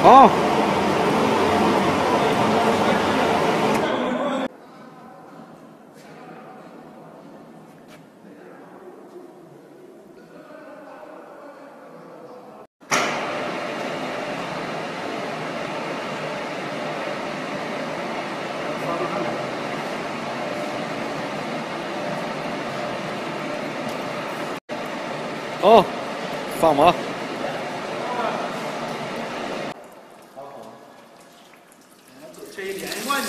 好。哦，放吧。这一连贯的。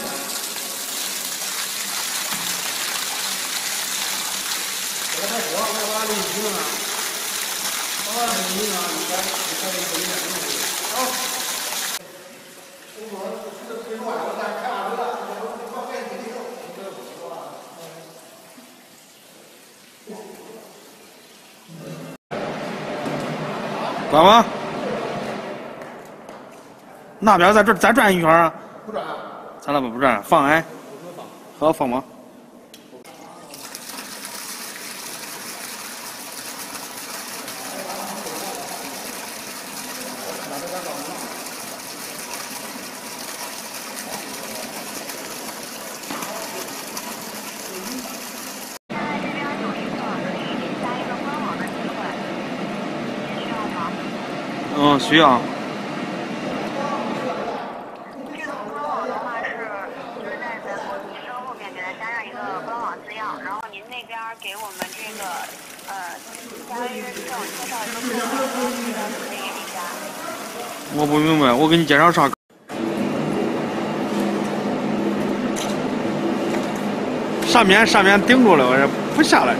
给它开火，我把这一停啊，把这一停啊，你看这个一点好。我说这个最乱，我再看下这个，我快点给你弄，这个不错啊。干嘛？那边再转一圈啊？不转。咱那边不转，放哎。好，放吧。嗯，需要。这个官网的话就是在咱们提升后面给它加上一个官网资料，然后您那边给我们这个加微认证，介绍一个客户，可以给你加。我不明白，我给你介绍啥？上面顶住了，我这不下来。